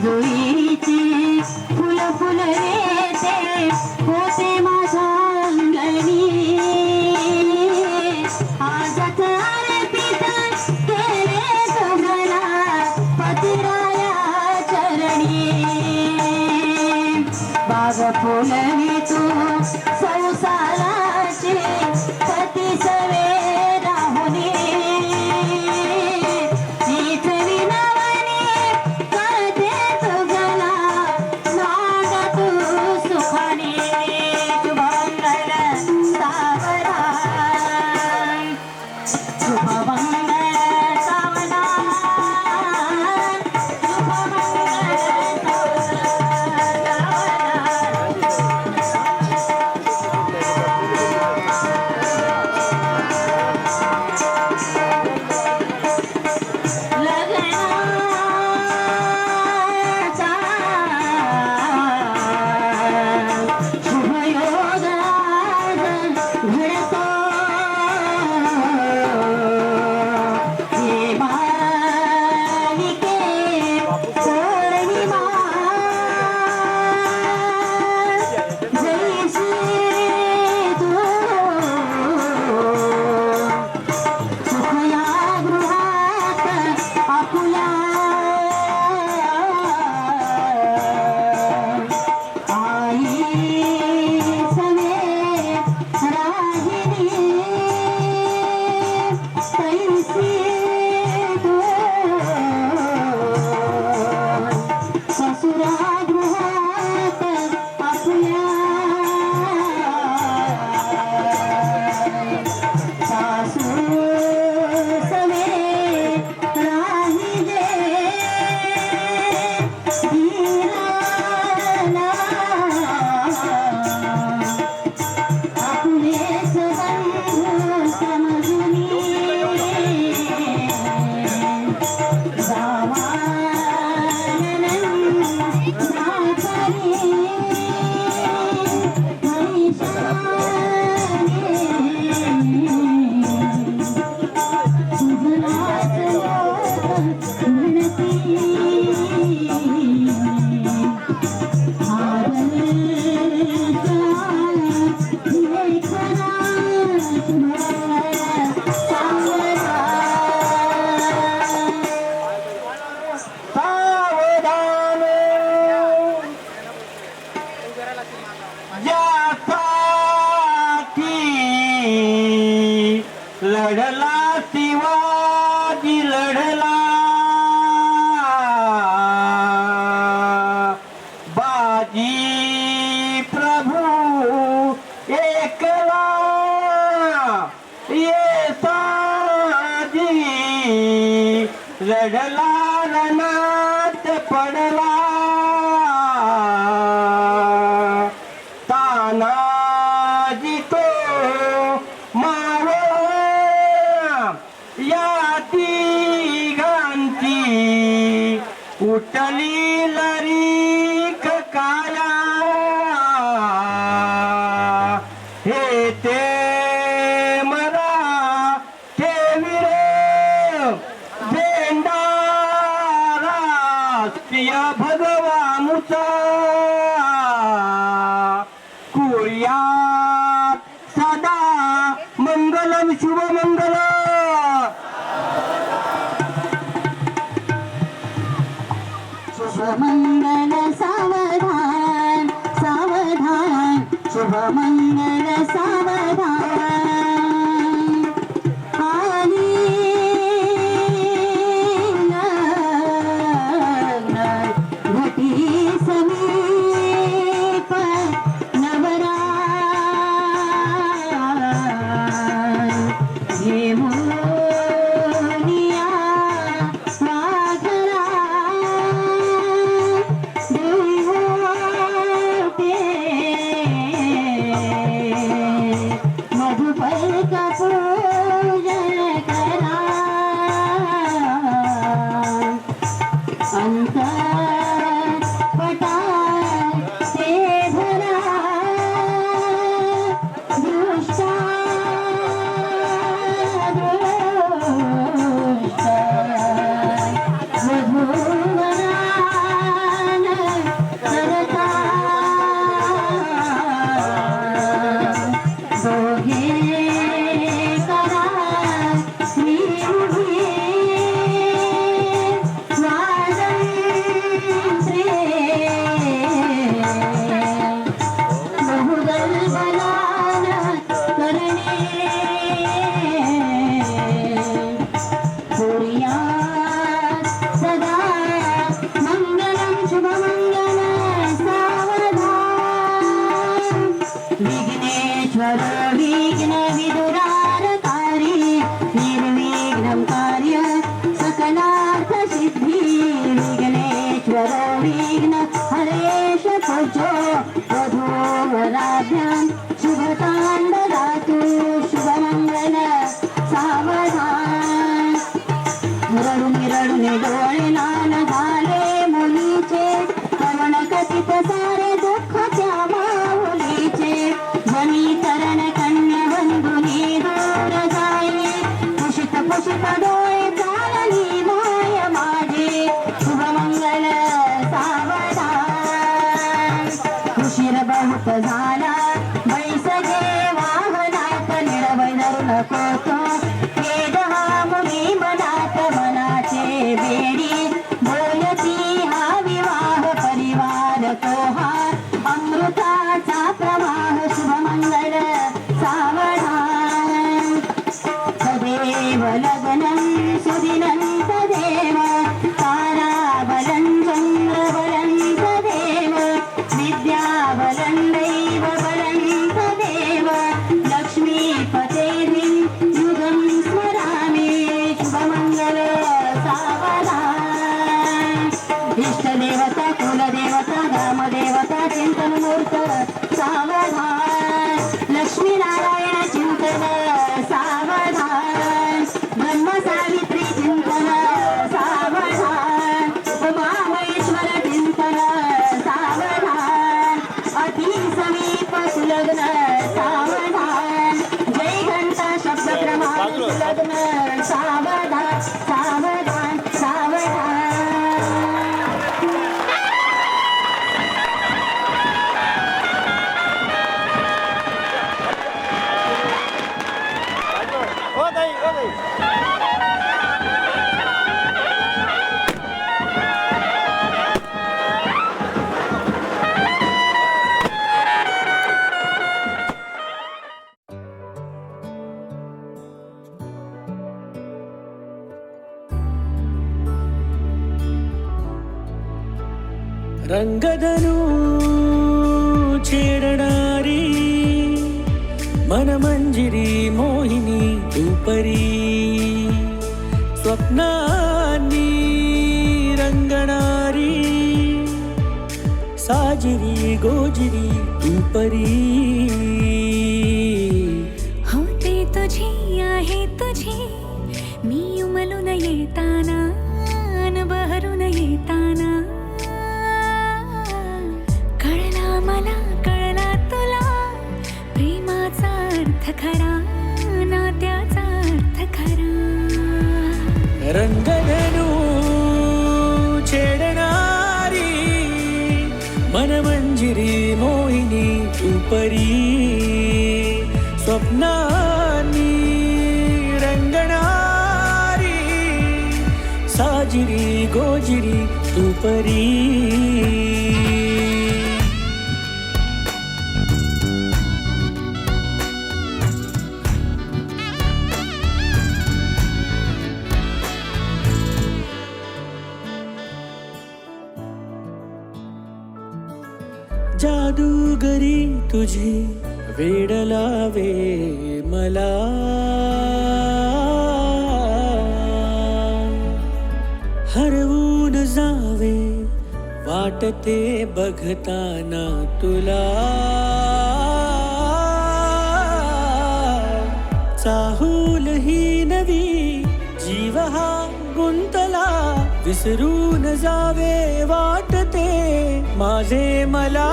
जेजुईची फुल फुल रेते होते माझ्या अंगणी आजच अर्पित केले तुझला पतिराया चरणी बाग फुलवी तू संसाराची पती सवे राहुनी हीच विनवणी करते तुझला नाग तू सुखानी शुभमंगल सावधान शुभमंगल सावधान लढला शिवाजी लढला बाजी प्रभू एकला ये साजी लढला रणात पडला तानाजी तो या तिघांची उठली लरीक काया हे ते मला ठेवी रे झेंडा राष्ट्रीय भगवानुचा कुर्यात सदा मंगलम शुभमंगल शुभमंगल सावधान सावधान शुभमंगल सावधान आली घटी समीप नवरा विघ्न हरेश पूजो वधूवराभ्यां शुभतां ददातु शुभमंगल सावधान रडून डोळे लाल झाले मुलीचे करुण कथित सारे दुःख त्या माऊलीचे जनी तरण कन्या बंधुनी दूर जाई पुषित डोळे चालली माय माझी शुभमंगल सावधान उशीर बहुत झाला बैसगे वाहनात निरवय धरू नको तो वेद हा मुली मनात मनाचे बेडी बोलती हा विवाह परिवार तो हा अमृताचा प्रवाह शुभमंगल सावधान सदैव लग्नं सुदिनं तदेव ताराबलं चन्द्रबलं तदेव विद्याबलं दैवबलं तदेव लक्ष्मीपतेर्नि युगं स्मरामि शुभमंगल सावधान इष्टदेवता कुलदेवता ग्रामदेवता चिंतनमूर्त सावधान लक्ष्मीनारायण चिंतन सावधान ब्रह्म सावित्री चिंतन सावधान उमामहेश्वर चिंतन सावधान अति समीप सुलग्न सावधान जय घंटा शब्द क्रमांक सुलग्न सावधान सावधान सावधान रंगधनु छेडणारी मनमंजिरी मोहिनी तू परी स्वप्नांनी रंगणारी साजिरी गोजिरी तू परी होते तुझी आहे तुझी मी उमलून येताना अन बहरून येताना कळला मला कळला तुला प्रेमाचा अर्थ खरा नात्याचा अर्थ खरा रंगधनु छेडणारी मनमंजिरी मोहिनी तू परी स्वप्नांनी रंगणारी साजिरी गोजिरी तू परी जादूगरी तुझे वेड लावे मला हरवून जावे वाटते बघताना तुला चाहूल ही नवी जीव हा गुंतला विसरून जावे वाटते माझे मला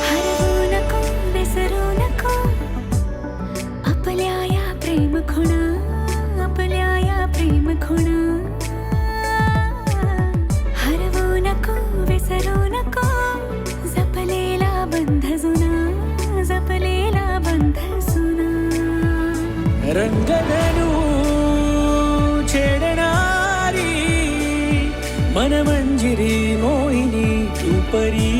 हरवू नको विसरू नको आपल्या या प्रेम खुणा आपल्या या प्रेम खुणा हरवू नको विसरू नको जपलेला बंध जुना जपलेला बंध जुना रंगधनु छेडणारी मनमंजिरी मोहिनी तू परी